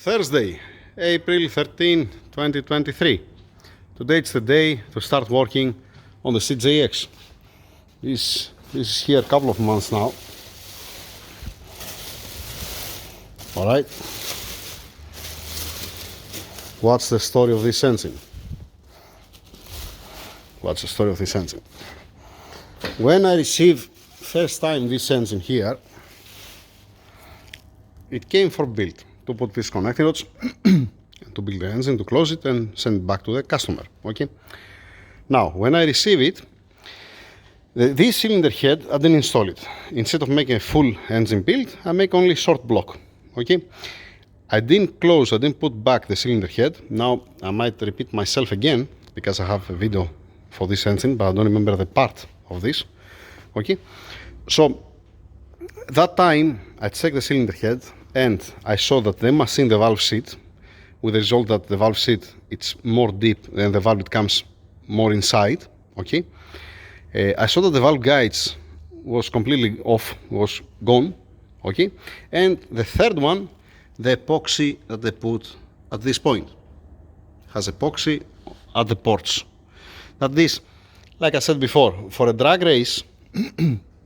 Thursday, April 13, 2023. Today it's the day to start working on the CJX. This is here a couple of months now. Alright. What's the story of this engine? What's the story of this engine? When I received first time this engine here, it came for build. To put these connecting rods, to build the engine, to close it and send it back to the customer. Okay. Now, when I receive it, this cylinder head, I didn't install it. Instead of making a full engine build, I make only short block. Okay. I didn't put back the cylinder head. Now, I might repeat myself again because I have a video for this engine, but I don't remember the part of this. Okay. So, that time, I checked the cylinder head and I saw that the machine, the valve seat, with the result that the valve seat, it's more deep and the valve it comes more inside. Okay. I saw that the valve guides was completely off, was gone. Okay. And the third one, the epoxy that they put at this point has epoxy at the ports. That this, like I said before, for a drag race,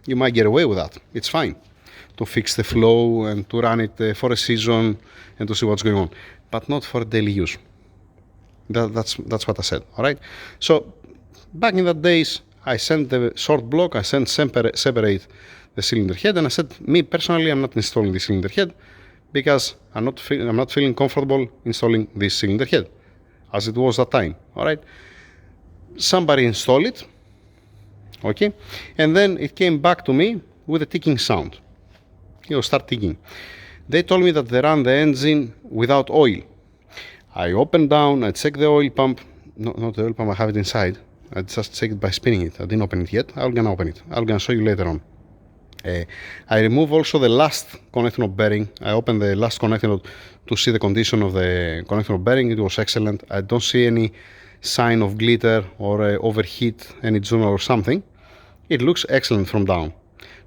you might get away with that. It's fine to fix the flow and to run it for a season and to see what's going on, but not for daily use. That's what I said. All right. So back in the days, I sent the short block. I sent separate the cylinder head, and I said, me personally, I'm not installing the cylinder head because I'm not feeling comfortable installing this cylinder head, as it was that time. All right. Somebody installed it. Okay, and then it came back to me with a ticking sound. Start ticking. They told me that they ran the engine without oil. I opened down, I checked the oil pump. No, not the oil pump, I have it inside. I just checked it by spinning it. I didn't open it yet. I'm gonna open it. I'm gonna show you later on. I remove also the last connecting rod bearing. I opened the last connecting rod to see the condition of the connecting rod bearing. It was excellent. I don't see any sign of glitter or overheat, any journal or something. It looks excellent from down.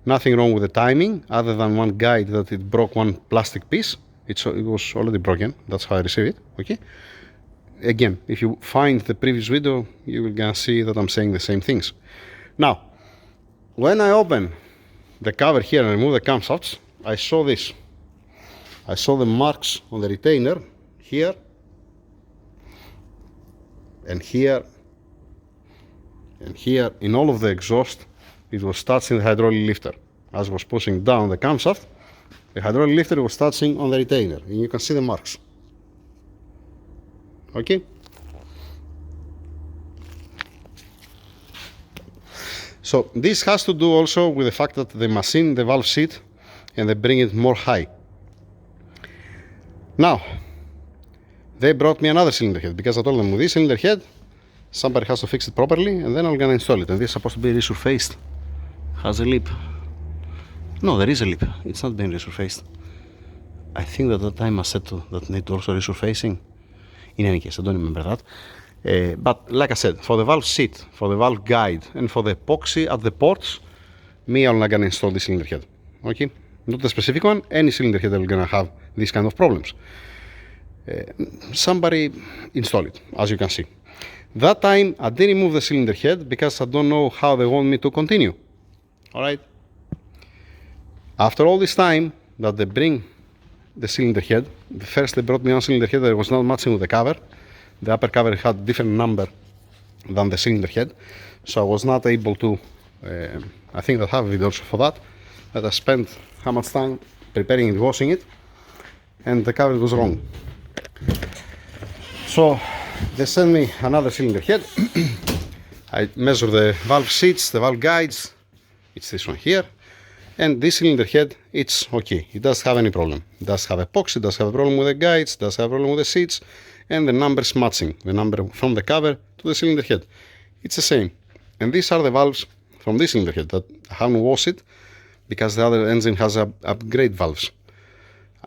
Nothing wrong with the timing, other than one guide that it broke one plastic piece. It was already broken. That's how I received it. Okay. Again, if you find the previous video, you will gonna see that I'm saying the same things. Now, when I open the cover here and remove the camshafts, I saw this. I saw the marks on the retainer here and here and here. In all of the exhaust, it was touching the hydraulic lifter. As I was pushing down the camshaft, the hydraulic lifter was touching on the retainer, and you can see the marks. Okay. So this has to do also with the fact that the machine, the valve seat, and they bring it more high. Now, they brought me another cylinder head because I told them with this cylinder head, somebody has to fix it properly, and then I'm gonna install it. And this is supposed to be resurfaced. Has a lip. No, there is a lip. It's not being resurfaced. I think that at that time I said that need also resurfacing. In any case, I don't remember that. But like I said, for the valve seat, for the valve guide, and for the epoxy at the ports, me, I'm not gonna install the cylinder head. Okay? Not the specific one. Any cylinder head that will gonna have these kind of problems. Somebody install it, as you can see. That time, I didn't remove the cylinder head because I don't know how they want me to continue. All right. After all this time that they bring the cylinder head, first they brought me one cylinder head that was not matching with the cover. The upper cover had different number than the cylinder head, so I was not able to. I think I have a video also for that. That I spent how much time preparing it, washing it, and the cover was wrong. So they sent me another cylinder head. I measure the valve seats, the valve guides. It's this one here. And this cylinder head, it's okay. It doesn't have any problem. It does have epoxy, does have a problem with the guides, does have a problem with the seats, and the numbers matching. The number from the cover to the cylinder head. It's the same. And these are the valves from this cylinder head that I haven't washed it because the other engine has upgrade valves.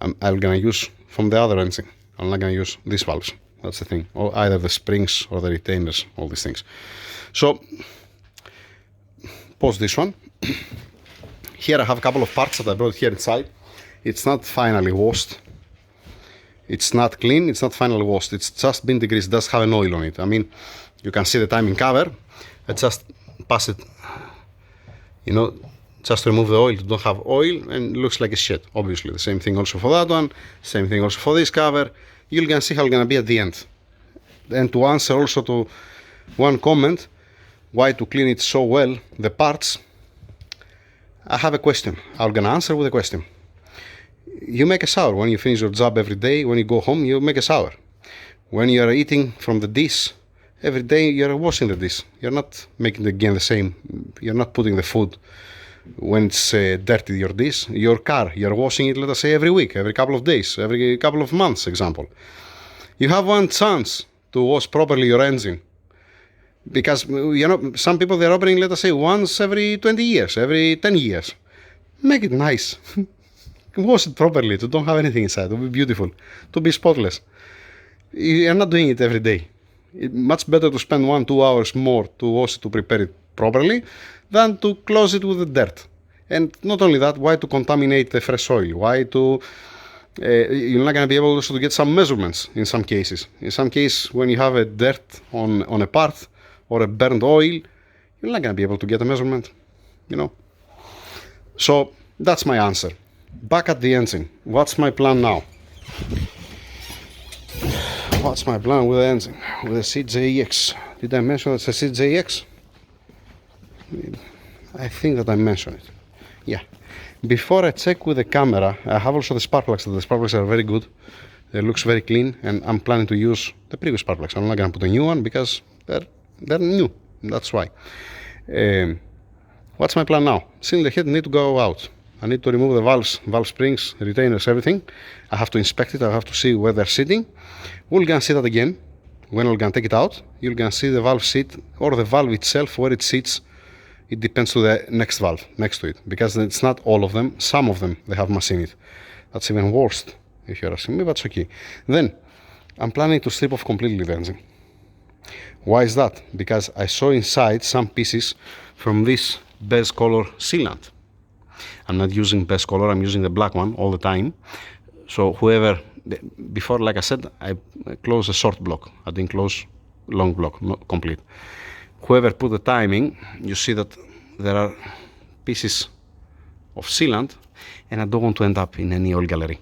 I'm gonna use from the other engine. I'm not gonna use these valves. That's the thing. Or either the springs or the retainers, all these things. So, pause this one. Here I have a couple of parts that I brought here inside. It's not finally washed. It's not clean, it's not finally washed, it's just been degreased, it does have an oil on it. I mean, you can see the timing cover. I just pass it, you know, just to remove the oil. You don't have oil and it looks like a shit, obviously. The same thing also for that one, same thing also for this cover. You're gonna see how it's gonna be at the end. And to answer also to one comment, why to clean it so well, the parts, I have a question. I'm gonna answer with a question. You make a shower when you finish your job every day. When you go home, you make a shower. When you are eating from the dish, every day you're washing the dish. You're not making again the same. You're not putting the food when it's dirty, your dish. Your car, you're washing it, let us say, every week, every couple of days, every couple of months, example. You have one chance to wash properly your engine. Because, you know, some people, they're opening, let us say, once every 20 years, every 10 years. Make it nice. Wash it properly, to don't have anything inside, to be beautiful, to be spotless. You're not doing it every day. It's much better to spend 1-2 hours more to wash it, to prepare it properly, than to close it with the dirt. And not only that, why to contaminate the fresh oil? Why to... you're not going to be able also to get some measurements in some cases. In some cases, when you have a dirt on a part or a burnt oil, you're not going to be able to get a measurement, you know. So that's my answer. Back at the engine. What's my plan now? What's my plan with the engine? With the CJX. Did I mention it's a CJX? I think that I mentioned it. Yeah. Before I check with the camera, I have also the spark plugs. The spark plugs are very good. It looks very clean, and I'm planning to use the previous spark plugs. I'm not going to put a new one because they're new. That's why. What's my plan now? Cylinder head need to go out. I need to remove the valves, valve springs, retainers, everything. I have to inspect it. I have to see where they're sitting. We're gonna see that again. When we're gonna take it out, you're gonna see the valve seat or the valve itself, where it sits. It depends to the next valve next to it, because it's not all of them. Some of them, they have machine it. That's even worse, if you're asking me, but it's okay. Then, I'm planning to strip off completely the engine. Why is that? Because I saw inside some pieces from this beige color sealant. I'm not using beige color, I'm using the black one all the time. So whoever, before, like I said, I closed a short block. I didn't close long block, not complete. Whoever put the timing, you see that there are pieces of sealant, and I don't want to end up in any oil gallery.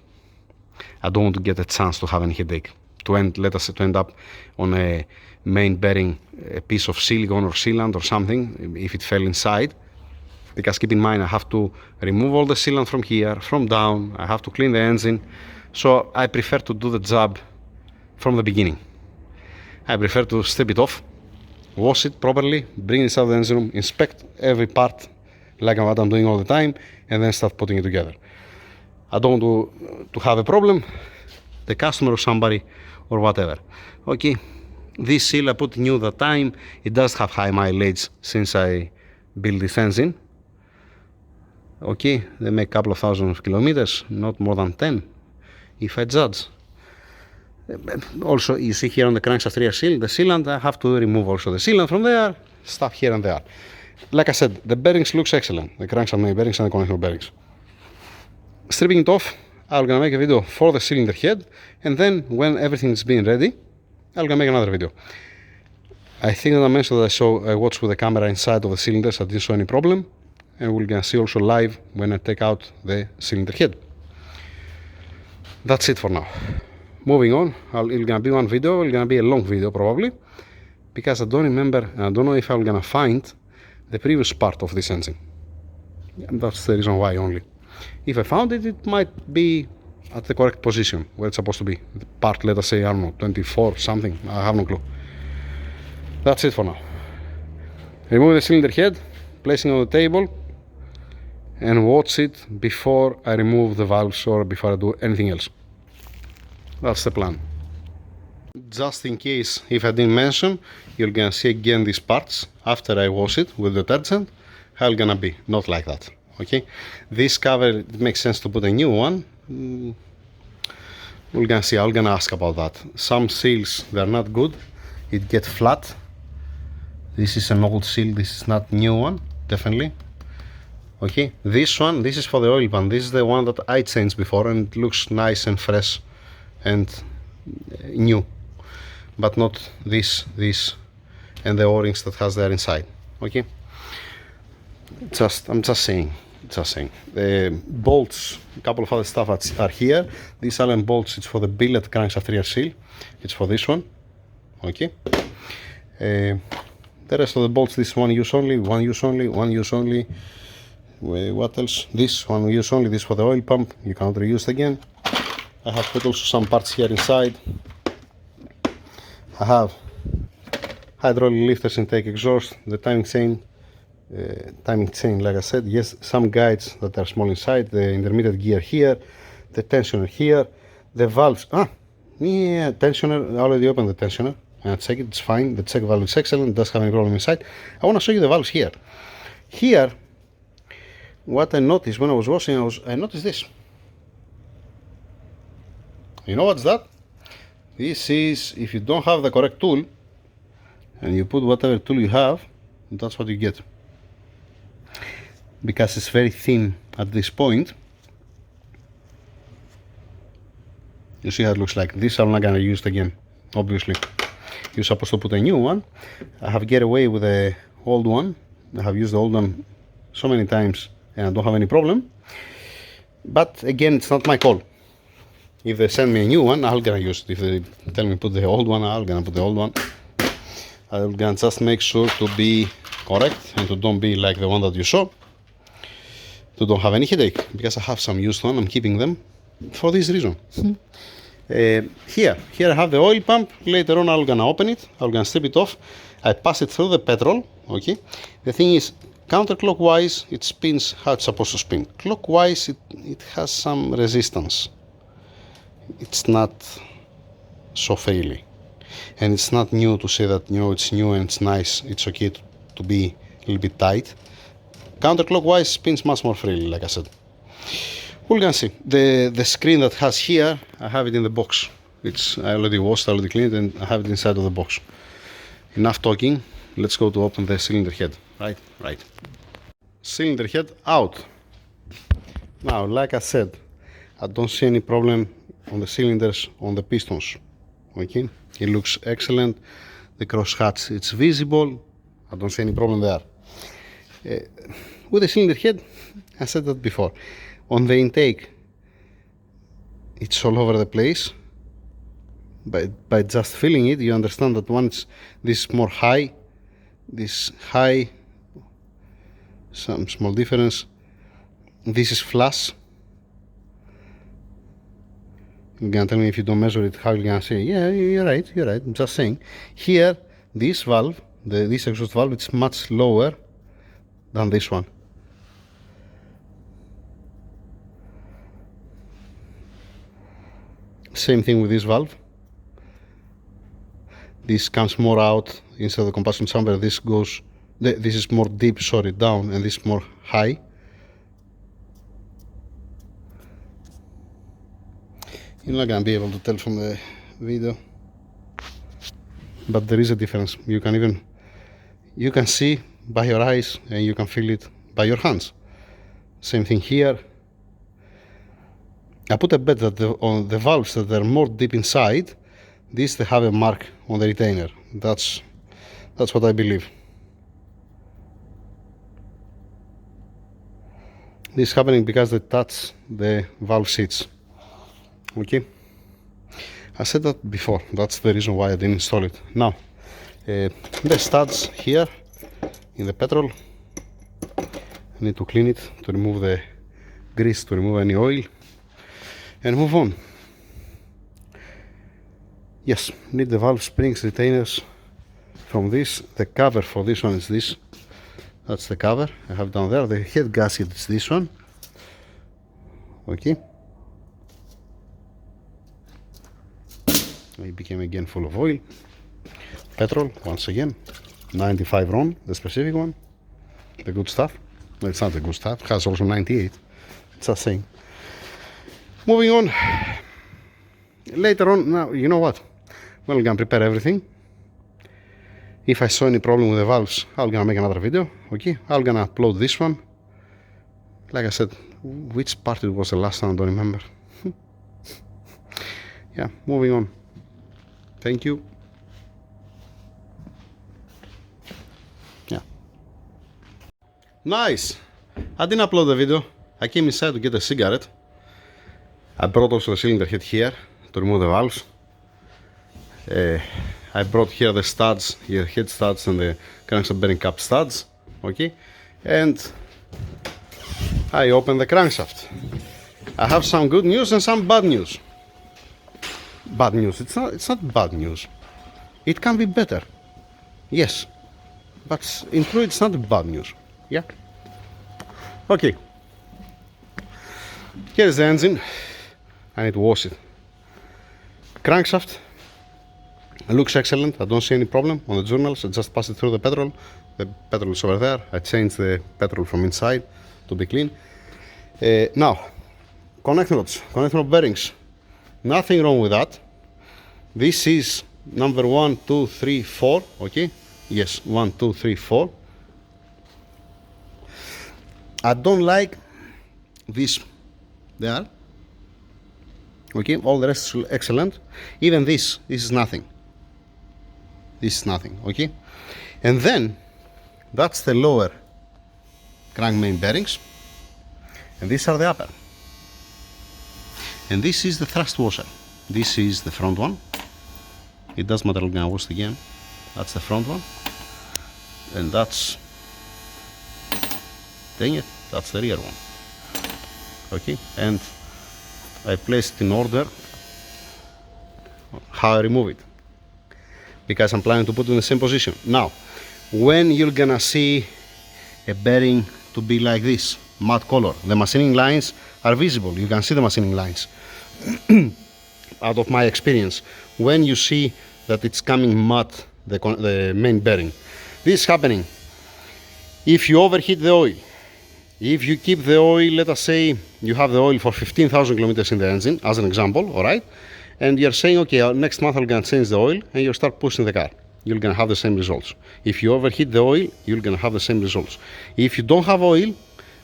I don't want to get a chance to have any headache. To end up on a main bearing, a piece of silicone or sealant or something, if it fell inside. Because keep in mind, I have to remove all the sealant from here, from down, I have to clean the engine. So I prefer to do the job from the beginning. I prefer to strip it off, wash it properly, bring it out of the engine room, inspect every part like what I'm doing all the time, and then start putting it together. I don't want to have a problem, the customer or somebody or whatever. Okay, this seal I put new that time. It does have high mileage since I built this engine. Okay, they make a couple of thousand kilometers, not more than 10, if I judge. Also, you see here on the crankshaft rear seal, the sealant, I have to remove also the sealant from there, stuff here and there. Like I said, the bearings looks excellent, the crankshaft main bearings and the connector bearings. Stripping it off, I'm gonna make a video for the cylinder head, and then when everything's been ready, I'm gonna make another video. I think that I mentioned that I watched with the camera inside of the cylinders, I didn't show any problem. And we're gonna see also live when I take out the cylinder head. That's it for now. Moving on, it's gonna be one video, it's gonna be a long video probably, because I don't remember, and I don't know if I'm gonna find the previous part of this engine. And that's the reason why only. If I found it, it might be at the correct position, where it's supposed to be. The part, let us say, I don't know, 24 something, I have no clue. That's it for now. Remove the cylinder head, placing it on the table, and watch it before I remove the valves or before I do anything else. That's the plan. Just in case, if I didn't mention, you're gonna see again these parts after I wash it with detergent, how it's gonna be, not like that, okay? This cover, it makes sense to put a new one. We're gonna see, I'm gonna ask about that. Some seals, they're not good, it gets flat. This is an old seal, this is not new one, definitely. Okay, this one, this is for the oil pan. This is the one that I changed before, and it looks nice and fresh and new, but not this, and the O-rings that has there inside. Okay, I'm just saying. The bolts, a couple of other stuff are here. These Allen bolts, it's for the billet crankshaft rear seal. It's for this one. Okay. The rest of the bolts, this one use only, one use only. What else? This one use only. This for the oil pump. You cannot reuse it again. I have put also some parts here inside. I have hydraulic lifters, intake, exhaust, the timing chain, like I said. Yes, some guides that are small inside, the intermediate gear here, the tensioner here, the valves. Yeah, tensioner. I already opened the tensioner and check it. It's fine. The check valve is excellent. Doesn't have any problem inside. I want to show you the valves here. Here, what I noticed when I was washing, I noticed this. You know what's that? This is, if you don't have the correct tool and you put whatever tool you have, that's what you get. Because it's very thin at this point. You see how it looks like. This I'm not gonna use it again, obviously. You're supposed to put a new one. I have get away with the old one. I have used the old one so many times and I don't have any problem. But again, it's not my call. If they send me a new one, I'm gonna use it. If they tell me put the old one, I'm gonna put the old one. I'm gonna just make sure to be correct and to don't be like the one that you saw. To don't have any headache, because I have some used one. I'm keeping them for this reason. Here I have the oil pump. Later on, I'm gonna open it. I'm gonna strip it off. I pass it through the petrol. Okay. The thing is, counterclockwise, it spins how it's supposed to spin. Clockwise, it has some resistance. It's not so freely, and it's not new to say that, you know, it's new and it's nice. It's okay to be a little bit tight. Counterclockwise spins much more freely, like I said. We're gonna see the screen that has here. I have it in the box. I already washed, I already cleaned, and I have it inside of the box. Enough talking. Let's go to open the cylinder head. Right. Cylinder head out. Now, like I said, I don't see any problem on the cylinders, on the pistons. Okay, it looks excellent. The cross hatch, it's visible. I don't see any problem there. With the cylinder head, I said that before. On the intake, it's all over the place. By just feeling it, you understand that once this is more high, this high, some small difference. This is flush. You're gonna tell me if you don't measure it, how you're gonna say, yeah, you're right. I'm just saying. Here, this valve, this exhaust valve, it's much lower than this one. Same thing with this valve. This comes more out instead of the combustion chamber. This is more deep, down, and this is more high. You're not gonna be able to tell from the video, but there is a difference. You can see by your eyes, and you can feel it by your hands. Same thing here. I put a bet that on the valves that are more deep inside, they have a mark on the retainer. That's what I believe. This is happening because they touch the valve seats. Okay, I said that before. That's the reason why I didn't install it. Now, the studs here in the petrol, I need to clean it to remove the grease, to remove any oil, and move on. Yes, need the valve springs, retainers from this. The cover for this one is this. That's the cover I have down there. The head gasket is this one. Okay. It became again full of oil. Petrol, once again. 95 RON, the specific one. The good stuff. No, it's not the good stuff. It has also 98. It's the same. Moving on. Later on, now, you know what? Well, I'm gonna prepare everything. If I saw any problem with the valves, I'm gonna make another video. Okay, I'm gonna upload this one. Like I said, which part it was the last time, I don't remember. yeah, moving on. Thank you. Yeah. Nice. I didn't upload the video. I came inside to get a cigarette. I brought also the cylinder head here to remove the valves. I brought here the studs, here head studs and the crankshaft bearing cap studs. Okay, and I open the crankshaft. I have some good news and some bad news. Bad news. It's not bad news. It can be better. Yes, but in truth, it's not bad news. Yeah. Okay. Here's the engine. I need to wash it. Crankshaft. It looks excellent. I don't see any problem on the journals. I just passed it through the petrol. The petrol is over there. I changed the petrol from inside to be clean. Now, connecting rods, connecting rod bearings. Nothing wrong with that. This is number 1, 2, 3, 4. Okay. Yes, 1, 2, 3, 4. I don't like this there. Okay, all the rest is excellent. Even this is nothing. This is nothing, okay? And then, that's the lower crank main bearings. And these are the upper. And this is the thrust washer. This is the front one. It does matter, I'm gonna wash it again. That's the front one. And that's, dang it, that's the rear one. Okay, and I placed in order how I remove it, because I'm planning to put it in the same position. Now, when you're gonna see a bearing to be like this, matte color, the machining lines are visible. You can see the machining lines. Out of my experience, when you see that it's coming matte, the main bearing, this is happening if you overheat the oil. If you keep the oil, let us say you have the oil for 15,000 kilometers in the engine, as an example, all right? And you're saying, okay, next month I'm gonna change the oil, and you start pushing the car. You're gonna have the same results. If you overheat the oil, you're gonna have the same results. If you don't have oil,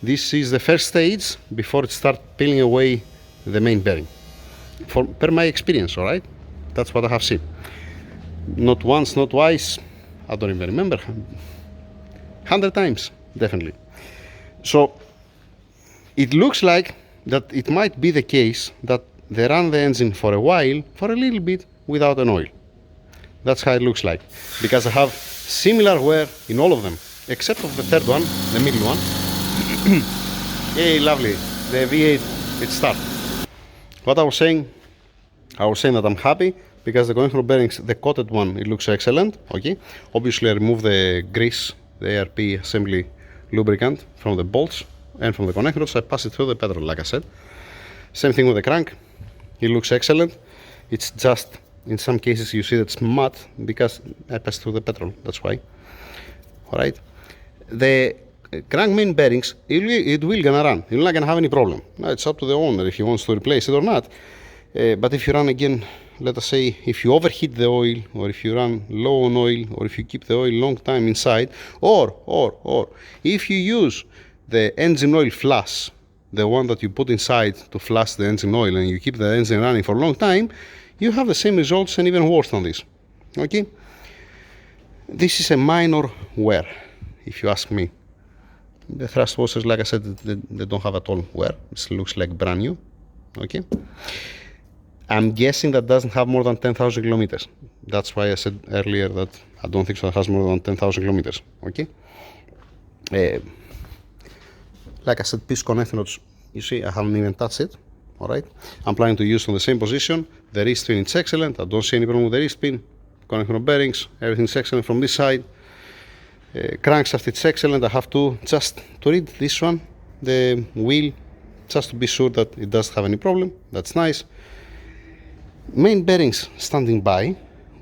this is the first stage before it starts peeling away the main bearing. Per my experience, all right? That's what I have seen. Not once, not twice, I don't even remember. 100 times, definitely. So it looks like that it might be the case that they run the engine for a while, for a little bit, without an oil. That's how it looks like, because I have similar wear in all of them, except of the third one, the middle one. Hey, lovely, the V8, it started. What I was saying that I'm happy because the connector bearings, the coated one, it looks excellent. Okay, obviously I remove the grease, the ARP assembly lubricant from the bolts and from the connectors. I pass it through the petrol, like I said. Same thing with the crank. It looks excellent. It's just in some cases you see that it's matte because I passed through the petrol. That's why. All right. The crank main bearings, it will gonna run. You're not gonna have any problem. Now it's up to the owner if he wants to replace it or not. But if you run again, let us say, if you overheat the oil, or if you run low on oil, or if you keep the oil long time inside, or if you use the engine oil flush, the one that you put inside to flush the engine oil, and you keep the engine running for a long time, you have the same results and even worse than this. Okay? This is a minor wear, if you ask me. The thrust washers, like I said, they don't have at all wear. It looks like brand new. Okay? I'm guessing that doesn't have more than 10,000 kilometers. That's why I said earlier that I don't think so it has more than 10,000 kilometers. Okay? Like I said, piece connecting rods, you see, I haven't even touched it. All right? I'm planning to use on the same position. The wrist pin is excellent. I don't see any problem with the wrist pin. Connecting rod bearings, everything's excellent from this side. Crankshaft, it's excellent. I have to just to read this one, the wheel, just to be sure that it doesn't have any problem. That's nice. Main bearings standing by,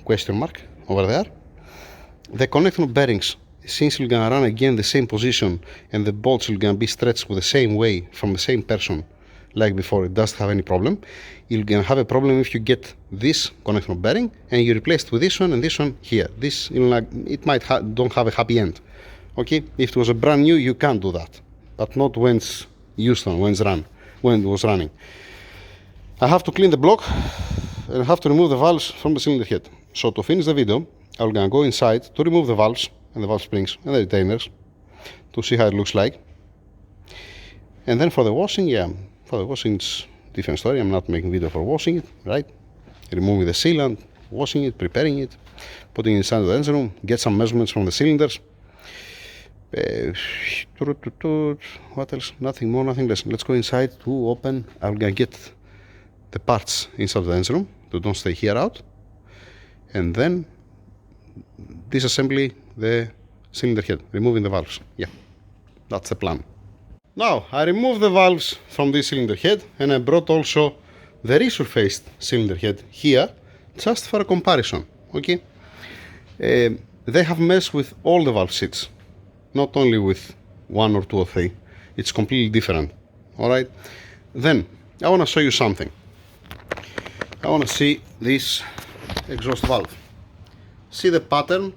question mark, over there. The connecting bearings, since you're gonna run again the same position and the bolts are gonna be stretched with the same way from the same person like before, it doesn't have any problem. You're gonna have a problem if you get this connecting bearing and you replace it with this one and this one here. This, it might don't have a happy end. Okay, if it was a brand new, you can't do that, but not when it's used on, when it was running. I have to clean the block. and I have to remove the valves from the cylinder head. So to finish the video, I'm gonna go inside to remove the valves and the valve springs and the retainers to see how it looks like. And then for the washing, yeah, for the washing it's different story. I'm not making video for washing it, right? Removing the sealant, washing it, preparing it, putting it inside the engine room, get some measurements from the cylinders. What else? Nothing more, nothing less. Let's go inside to open. I'm gonna get the parts inside the engine room to don't stay here out, and then disassembly the cylinder head, removing the valves. Yeah, that's the plan. Now I removed the valves from this cylinder head, and I brought also the resurfaced cylinder head here just for a comparison. Okay, they have messed with all the valve seats, not only with one or two or three. It's completely different. All right, then I want to show you something. I want to see this exhaust valve. See the pattern,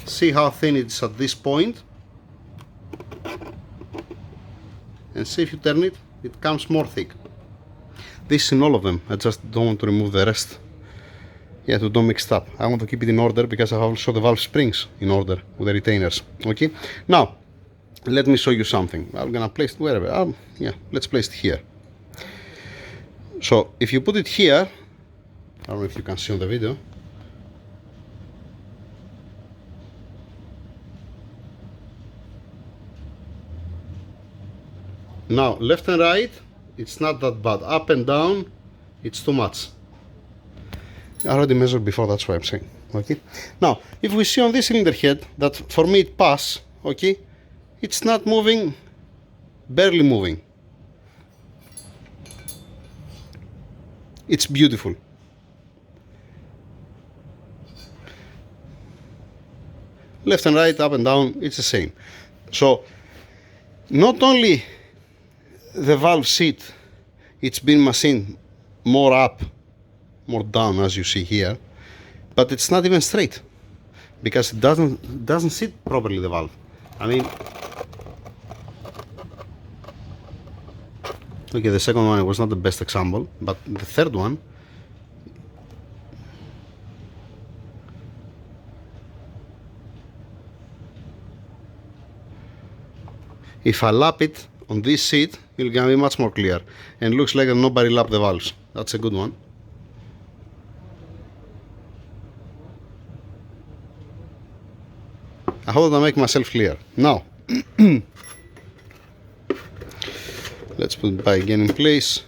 see how thin it is at this point, and see if you turn it, it comes more thick. This is in all of them. I just don't want to remove the rest. Yeah, to don't mix it up. I want to keep it in order because I have also the valve springs in order with the retainers. Okay, now let me show you something. I'm gonna place it wherever. Yeah, let's place it here. So if you put it here, I don't know if you can see on the video. Now left and right, it's not that bad. Up and down, it's too much. I already measured before, that's why I'm saying. Okay. Now if we see on this cylinder head that for me it passes, okay, it's not moving, barely moving. It's beautiful. Left and right, up and down, it's the same. So not only the valve seat, it's been machined more up, more down, as you see here, but it's not even straight because it doesn't sit properly, the valve. I mean, okay, the second one was not the best example, but the third one, if I lap it on this seat, it's gonna be much more clear, and looks like nobody lapped the valves. That's a good one. I hope that I make myself clear. Now let's put it back again in place,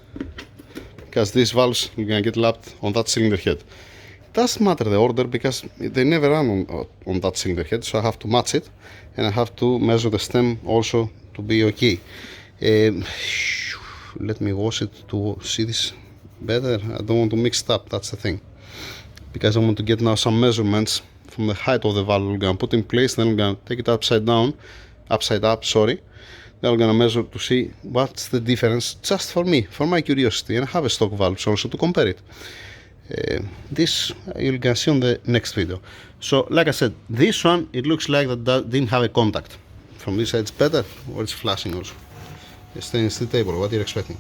because these valves are gonna get lapped on that cylinder head. It doesn't matter the order because they never run on that cylinder head, so I have to match it, and I have to measure the stem also to be okay. Let me wash it to see this better. I don't want to mix it up, that's the thing, because I want to get now some measurements from the height of the valve. We're gonna put in place, then we're gonna take it upside up, sorry. Then we're gonna measure to see what's the difference, just for me, for my curiosity, and I have a stock valves also to compare it. This you're gonna see on the next video. So like I said, this one, it looks like that didn't have a contact. From this side it's better, or it's flashing also. It's staying still table, what you're expecting.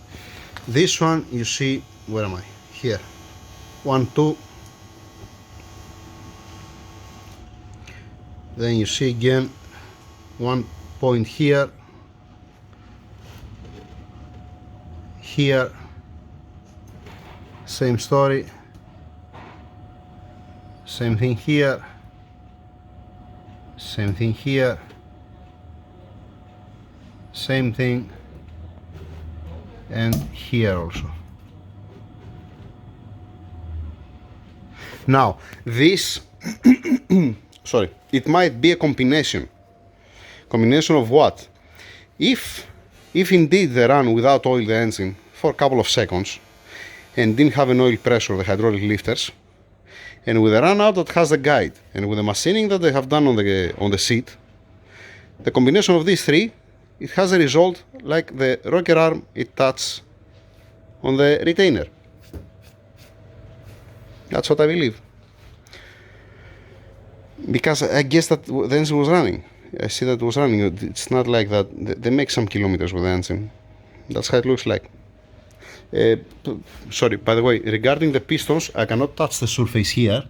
This one, you see, where am I? Here. 1, 2. Then you see again 1 point here, here, same story, same thing here, same thing here, same thing, and here also. Now this sorry, it might be a combination of what? If indeed they ran without oil the engine for a couple of seconds and didn't have an oil pressure, the hydraulic lifters, and with a run out that has a guide, and with the machining that they have done on the seat, the combination of these three, it has a result like the rocker arm it touches on the retainer. That's what I believe. Because I guess that the engine was running. I see that it was running. It's not like that. They make some kilometers with the engine. That's how it looks like. Sorry, by the way, regarding the pistons, I cannot touch the surface here,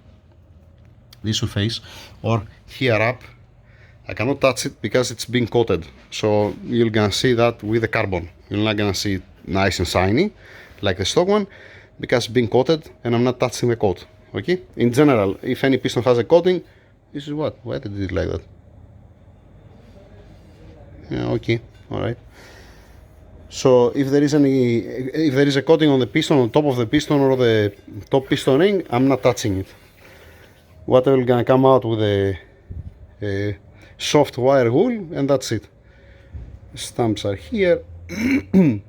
this surface, or here up. I cannot touch it because it's being coated. So you're gonna see that with the carbon. You're not gonna see it nice and shiny like the stock one because it's being coated and I'm not touching the coat. Okay? In general, if any piston has a coating, this is what? Why did it like that? Yeah, okay, alright. So if there is a coating on the piston, on top of the piston or the top piston ring, I'm not touching it. Whatever gonna come out with a soft wire wool, and that's it. Stamps are here.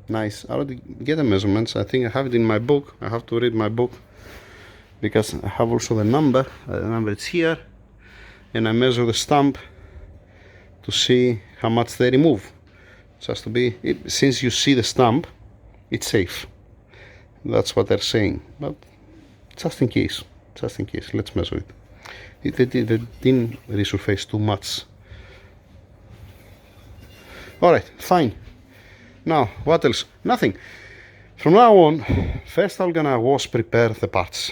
Nice. I already get the measurements. I think I have it in my book. I have to read my book because I have also the number. The number is here, and I measure the stamp to see how much they remove. It has to be, since you see the stamp, it's safe. That's what they're saying. But just in case, let's measure it. It didn't resurface too much. Alright, fine. Now, what else? Nothing. From now on, first I'm gonna prepare the parts.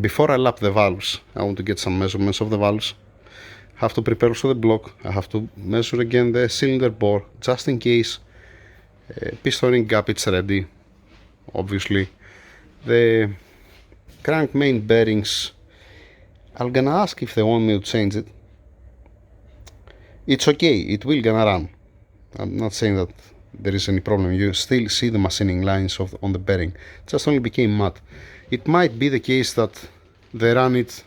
Before I lap the valves, I want to get some measurements of the valves. Have to prepare also the block. I have to measure again the cylinder bore, just in case piston ring gap is ready. Obviously, the crank main bearings, I'm gonna ask if they want me to change it. It's okay, it will gonna run. I'm not saying that there is any problem. You still see the machining lines on the bearing. It just only became matte. It might be the case that they run it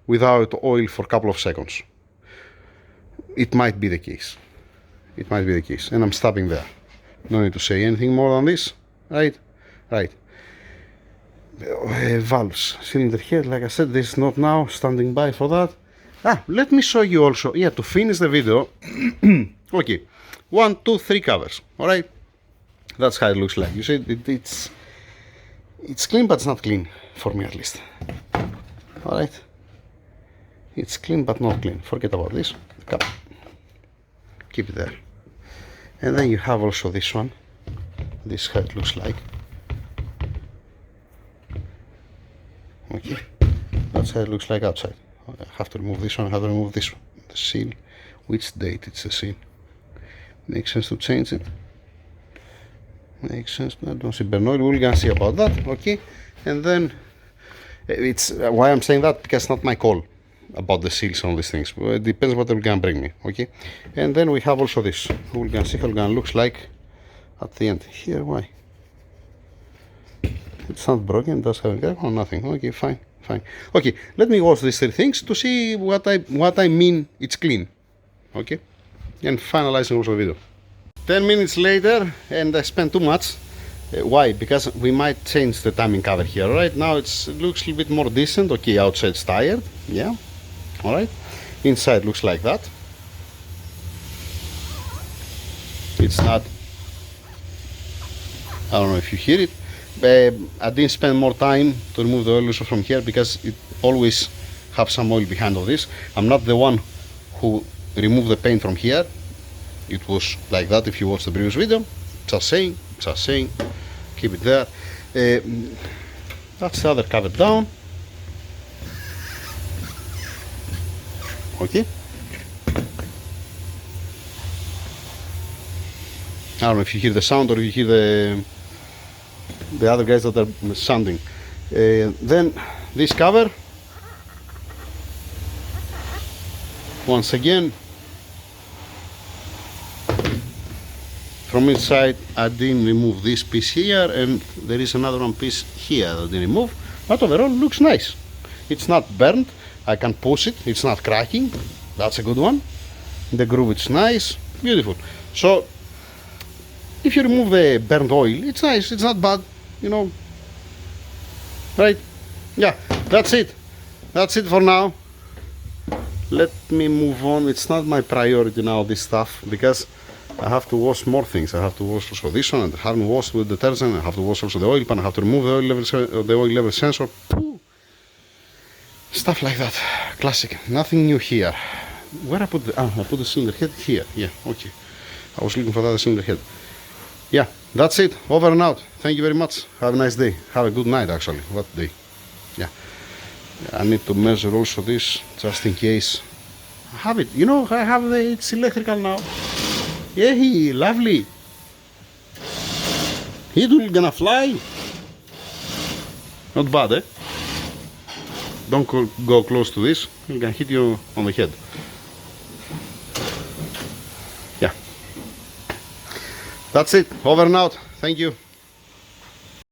without oil for a couple of seconds. It might be the case. It might be the case. And I'm stopping there. No need to say anything more than this. Right? Right. Valves. Cylinder head, like I said, this is not now. Standing by for that. Let me show you also. Yeah, to finish the video. Okay. 1, 2, 3 covers. Alright? That's how it looks like. You see, it's clean, but it's not clean. For me, at least. Alright? It's clean, but not clean. Forget about this. Cup. Keep it there. And then you have also this one. This is how it looks like. Okay. That's how it looks like outside. I have to remove this one. I have to remove this one. The seal. Which date it's the seal? Makes sense to change it. Makes sense. I don't see burn oil. We're gonna see about that. Okay. And then it's why I'm saying that, because it's not my call about the seals on these things. It depends what they're gonna bring me. Okay. And then we have also this. We're gonna see how it gonna looks like at the end. Here, why? It's not broken. Does have a or nothing? Okay, fine, fine. Okay, let me watch these 3 things to see what I mean. It's clean. Okay, and finalizing also the video. 10 minutes later, and I spent too much. Why? Because we might change the timing cover here. Right now it looks a little bit more decent. Okay, outside's tired. Yeah. All right. Inside looks like that. It's not. I don't know if you hear it. I didn't spend more time to remove the oil also from here because it always have some oil behind of this. I'm not the one who removed the paint from here. It was like that if you watch the previous video. Just saying, keep it there. That's the other cover down. Okay. I don't know if you hear the sound or you hear the other guys that are sanding. Then this cover, once again, from inside I didn't remove this piece here, and there is another one piece here that I didn't remove, but overall looks nice. It's not burnt, I can push it, it's not cracking, that's a good one. The groove is nice, beautiful. So if you remove the burnt oil, it's nice, it's not bad, you know, right? Yeah, that's it for now. Let me move on. It's not my priority now, this stuff, because I have to wash more things. I have to wash also this one, and I haven't washed with detergent. I have to wash also the oil pan. I have to remove the oil level sensor. Stuff like that. Classic. Nothing new here. Where I put the I put the cylinder head here. Yeah, okay. I was looking for the other cylinder head. Yeah, that's it. Over and out. Thank you very much. Have a nice day. Have a good night, actually. What day? Yeah. I need to measure also this, just in case. I have it. You know, I have it's electrical now. Yeah, lovely. It will gonna fly. Not bad, eh? Don't go close to this. It can hit you on the head. Yeah. That's it. Over and out. Thank you.